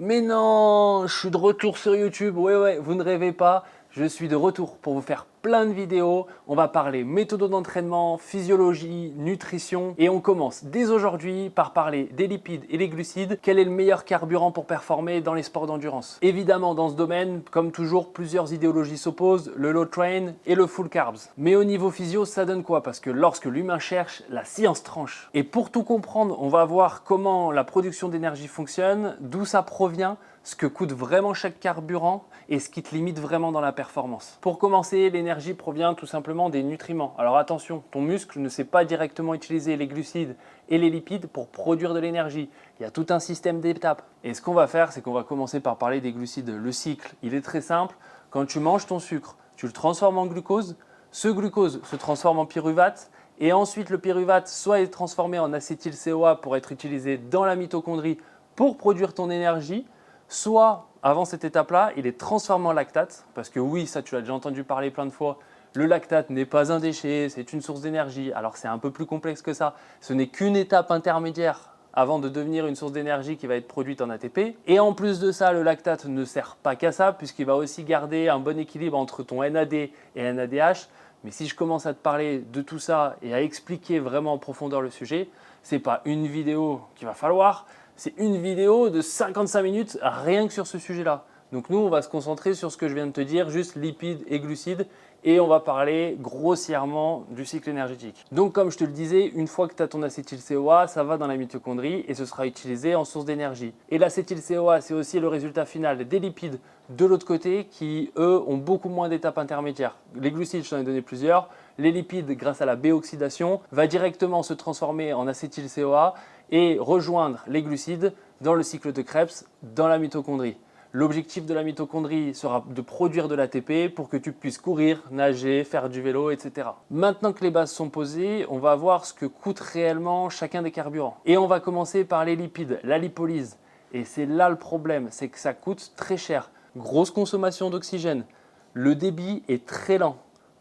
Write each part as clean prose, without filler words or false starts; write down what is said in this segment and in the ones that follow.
Mais non, je suis de retour sur YouTube. Ouais, vous ne rêvez pas. Je suis de retour pour vous faire plein de vidéos. On va parler méthode d'entraînement, physiologie, nutrition. Et on commence dès aujourd'hui par parler des lipides et les glucides. Quel est le meilleur carburant pour performer dans les sports d'endurance? Évidemment, dans ce domaine, comme toujours, plusieurs idéologies s'opposent, le low train et le full carbs. Mais au niveau physio, ça donne quoi? Parce que lorsque l'humain cherche, la science tranche. Et pour tout comprendre, on va voir comment la production d'énergie fonctionne, d'où ça provient, ce que coûte vraiment chaque carburant et ce qui te limite vraiment dans la performance. Pour commencer, l'énergie provient tout simplement des nutriments. Alors attention, ton muscle ne sait pas directement utiliser les glucides et les lipides pour produire de l'énergie. Il y a tout un système d'étapes. Et ce qu'on va faire, c'est qu'on va commencer par parler des glucides. Le cycle, il est très simple. Quand tu manges ton sucre, tu le transformes en glucose. Ce glucose se transforme en pyruvate. Et ensuite, le pyruvate soit est transformé en acétyl-CoA pour être utilisé dans la mitochondrie pour produire ton énergie, soit, avant cette étape-là, il est transformé en lactate, parce que oui, ça tu l'as déjà entendu parler plein de fois, le lactate n'est pas un déchet, c'est une source d'énergie. Alors c'est un peu plus complexe que ça, ce n'est qu'une étape intermédiaire avant de devenir une source d'énergie qui va être produite en ATP. Et en plus de ça, le lactate ne sert pas qu'à ça, puisqu'il va aussi garder un bon équilibre entre ton NAD et NADH. Mais si je commence à te parler de tout ça et à expliquer vraiment en profondeur le sujet, ce n'est pas une vidéo qu'il va falloir, c'est une vidéo de 55 minutes rien que sur ce sujet-là. Donc nous, on va se concentrer sur ce que je viens de te dire, juste lipides et glucides, et on va parler grossièrement du cycle énergétique. Donc comme je te le disais, une fois que tu as ton acétyl-CoA, ça va dans la mitochondrie et ce sera utilisé en source d'énergie. Et l'acétyl-CoA, c'est aussi le résultat final des lipides de l'autre côté qui, eux, ont beaucoup moins d'étapes intermédiaires. Les glucides, je t'en ai donné plusieurs. Les lipides, grâce à la béoxydation, va directement se transformer en acétyl-CoA et rejoindre les glucides dans le cycle de Krebs, dans la mitochondrie. L'objectif de la mitochondrie sera de produire de l'ATP pour que tu puisses courir, nager, faire du vélo, etc. Maintenant que les bases sont posées, on va voir ce que coûte réellement chacun des carburants. Et on va commencer par les lipides, la lipolyse. Et c'est là le problème, c'est que ça coûte très cher. Grosse consommation d'oxygène, le débit est très lent.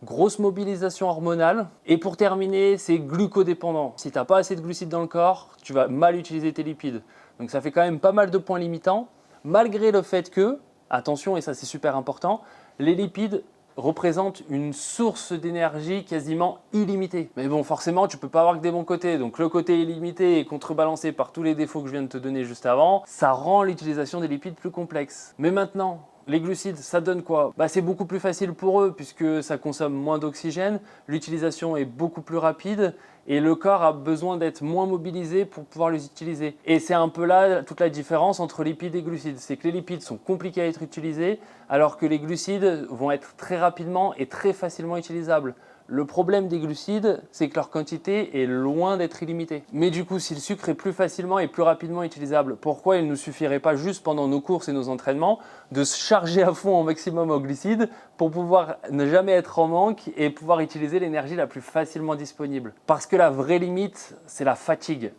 Grosse mobilisation hormonale. Et pour terminer, c'est glucodépendant. Si tu n'as pas assez de glucides dans le corps, tu vas mal utiliser tes lipides. Donc ça fait quand même pas mal de points limitants, malgré le fait que, attention et ça c'est super important, les lipides représentent une source d'énergie quasiment illimitée. Mais bon, forcément, tu ne peux pas avoir que des bons côtés. Donc le côté illimité est contrebalancé par tous les défauts que je viens de te donner juste avant. Ça rend l'utilisation des lipides plus complexe. Mais maintenant, les glucides, ça donne quoi? C'est beaucoup plus facile pour eux puisque ça consomme moins d'oxygène, l'utilisation est beaucoup plus rapide et le corps a besoin d'être moins mobilisé pour pouvoir les utiliser. Et c'est un peu là toute la différence entre lipides et glucides. C'est que les lipides sont compliqués à être utilisés alors que les glucides vont être très rapidement et très facilement utilisables. Le problème des glucides, c'est que leur quantité est loin d'être illimitée. Mais du coup, si le sucre est plus facilement et plus rapidement utilisable, pourquoi il ne nous suffirait pas juste pendant nos courses et nos entraînements de se charger à fond au maximum en glucides pour pouvoir ne jamais être en manque et pouvoir utiliser l'énergie la plus facilement disponible? Parce que la vraie limite, c'est la fatigue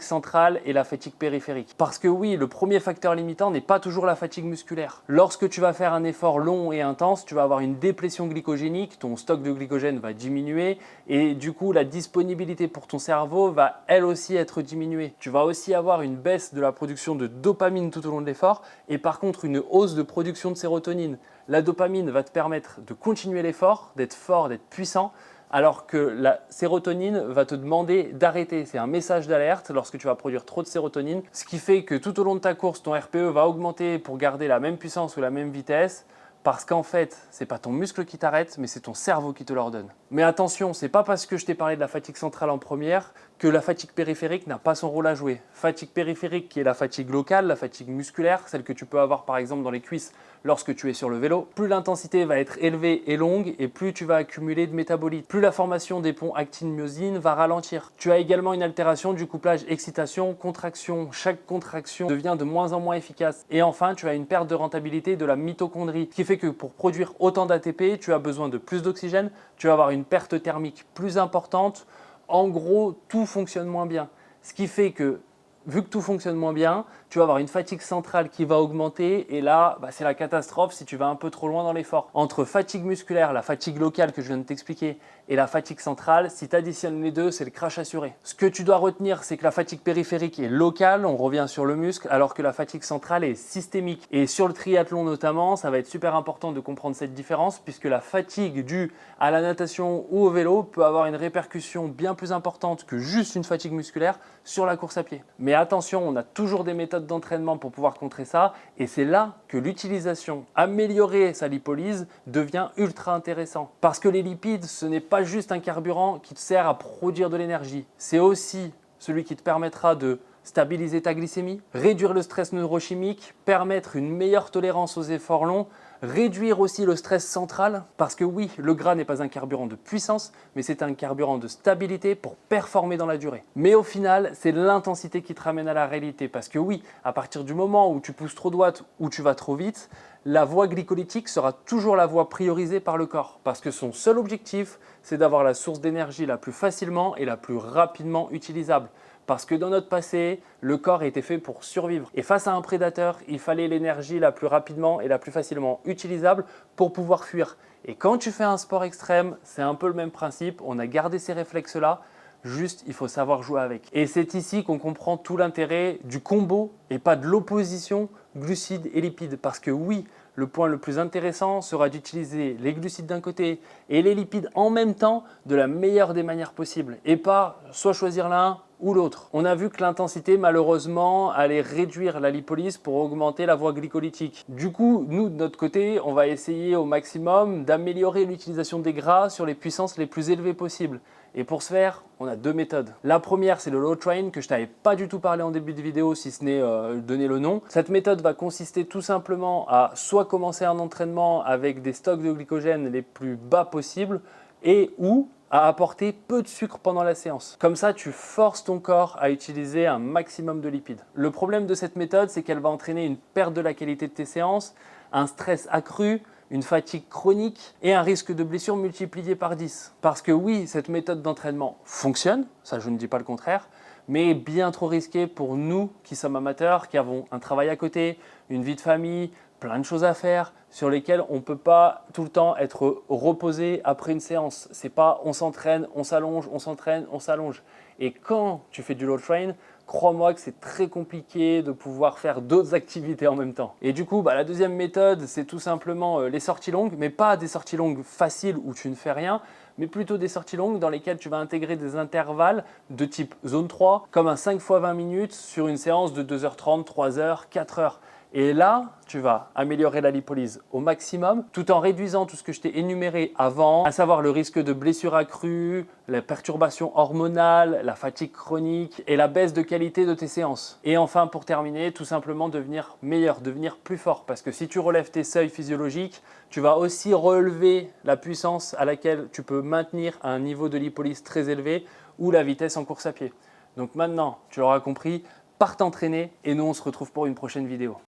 centrale et la fatigue périphérique. Parce que oui, le premier facteur limitant n'est pas toujours la fatigue musculaire. Lorsque tu vas faire un effort long et intense, tu vas avoir une déplétion glycogénique, ton stock de glycogène va diminuer et du coup la disponibilité pour ton cerveau va elle aussi être diminuée. Tu vas aussi avoir une baisse de la production de dopamine tout au long de l'effort et par contre une hausse de production de sérotonine. La dopamine va te permettre de continuer l'effort, d'être fort, d'être puissant, alors que la sérotonine va te demander d'arrêter. C'est un message d'alerte lorsque tu vas produire trop de sérotonine, ce qui fait que tout au long de ta course, ton RPE va augmenter pour garder la même puissance ou la même vitesse, parce qu'en fait, ce n'est pas ton muscle qui t'arrête, mais c'est ton cerveau qui te l'ordonne. Mais attention, ce n'est pas parce que je t'ai parlé de la fatigue centrale en première que la fatigue périphérique n'a pas son rôle à jouer. Fatigue périphérique qui est la fatigue locale, la fatigue musculaire, celle que tu peux avoir par exemple dans les cuisses lorsque tu es sur le vélo. Plus l'intensité va être élevée et longue et plus tu vas accumuler de métabolites. Plus la formation des ponts actine-myosine va ralentir. Tu as également une altération du couplage excitation-contraction. Chaque contraction devient de moins en moins efficace. Et enfin, tu as une perte de rentabilité de la mitochondrie, ce qui fait que pour produire autant d'ATP, tu as besoin de plus d'oxygène, tu vas avoir une perte thermique plus importante. En gros, tout fonctionne moins bien. Ce qui fait que, vu que tout fonctionne moins bien, tu vas avoir une fatigue centrale qui va augmenter et là, c'est la catastrophe si tu vas un peu trop loin dans l'effort. Entre fatigue musculaire, la fatigue locale que je viens de t'expliquer et la fatigue centrale, si tu additionnes les deux, c'est le crash assuré. Ce que tu dois retenir, c'est que la fatigue périphérique est locale, on revient sur le muscle, alors que la fatigue centrale est systémique. Et sur le triathlon notamment, ça va être super important de comprendre cette différence puisque la fatigue due à la natation ou au vélo peut avoir une répercussion bien plus importante que juste une fatigue musculaire sur la course à pied. Mais attention, on a toujours des méthodes d'entraînement pour pouvoir contrer ça et c'est là que l'utilisation, améliorer sa lipolyse devient ultra intéressant. Parce que les lipides, ce n'est pas juste un carburant qui te sert à produire de l'énergie, c'est aussi celui qui te permettra de stabiliser ta glycémie, réduire le stress neurochimique, permettre une meilleure tolérance aux efforts longs, réduire aussi le stress central parce que oui, le gras n'est pas un carburant de puissance, mais c'est un carburant de stabilité pour performer dans la durée. Mais au final, c'est l'intensité qui te ramène à la réalité parce que oui, à partir du moment où tu pousses trop droite ou tu vas trop vite, la voie glycolytique sera toujours la voie priorisée par le corps parce que son seul objectif, c'est d'avoir la source d'énergie la plus facilement et la plus rapidement utilisable. Parce que dans notre passé, le corps a été fait pour survivre. Et face à un prédateur, il fallait l'énergie la plus rapidement et la plus facilement utilisable pour pouvoir fuir. Et quand tu fais un sport extrême, c'est un peu le même principe. On a gardé ces réflexes-là, juste il faut savoir jouer avec. Et c'est ici qu'on comprend tout l'intérêt du combo et pas de l'opposition glucides et lipides. Parce que oui, le point le plus intéressant sera d'utiliser les glucides d'un côté et les lipides en même temps de la meilleure des manières possibles. Et pas soit choisir l'un ou l'autre. On a vu que l'intensité, malheureusement, allait réduire la lipolyse pour augmenter la voie glycolytique. Du coup, nous, de notre côté, on va essayer au maximum d'améliorer l'utilisation des gras sur les puissances les plus élevées possibles. Et pour ce faire, on a deux méthodes. La première, c'est le low train que je t'avais pas du tout parlé en début de vidéo, si ce n'est donner le nom. Cette méthode va consister tout simplement à soit commencer un entraînement avec des stocks de glycogène les plus bas possibles et ou à apporter peu de sucre pendant la séance. Comme ça, tu forces ton corps à utiliser un maximum de lipides. Le problème de cette méthode, c'est qu'elle va entraîner une perte de la qualité de tes séances, un stress accru, une fatigue chronique et un risque de blessure multiplié par 10. Parce que oui, cette méthode d'entraînement fonctionne, ça je ne dis pas le contraire, mais bien trop risquée pour nous qui sommes amateurs, qui avons un travail à côté, une vie de famille, plein de choses à faire sur lesquelles on ne peut pas tout le temps être reposé après une séance. C'est pas on s'entraîne, on s'allonge, on s'entraîne, on s'allonge. Et quand tu fais du low train, crois-moi que c'est très compliqué de pouvoir faire d'autres activités en même temps. Et du coup, la deuxième méthode, c'est tout simplement les sorties longues, mais pas des sorties longues faciles où tu ne fais rien, mais plutôt des sorties longues dans lesquelles tu vas intégrer des intervalles de type zone 3, comme un 5 fois 20 minutes sur une séance de 2h30, 3h, 4h. Et là, tu vas améliorer la lipolyse au maximum tout en réduisant tout ce que je t'ai énuméré avant, à savoir le risque de blessure accrue, la perturbation hormonale, la fatigue chronique et la baisse de qualité de tes séances. Et enfin, pour terminer, tout simplement devenir meilleur, devenir plus fort. Parce que si tu relèves tes seuils physiologiques, tu vas aussi relever la puissance à laquelle tu peux maintenir un niveau de lipolyse très élevé ou la vitesse en course à pied. Donc maintenant, tu l'auras compris, pars t'entraîner et nous on se retrouve pour une prochaine vidéo.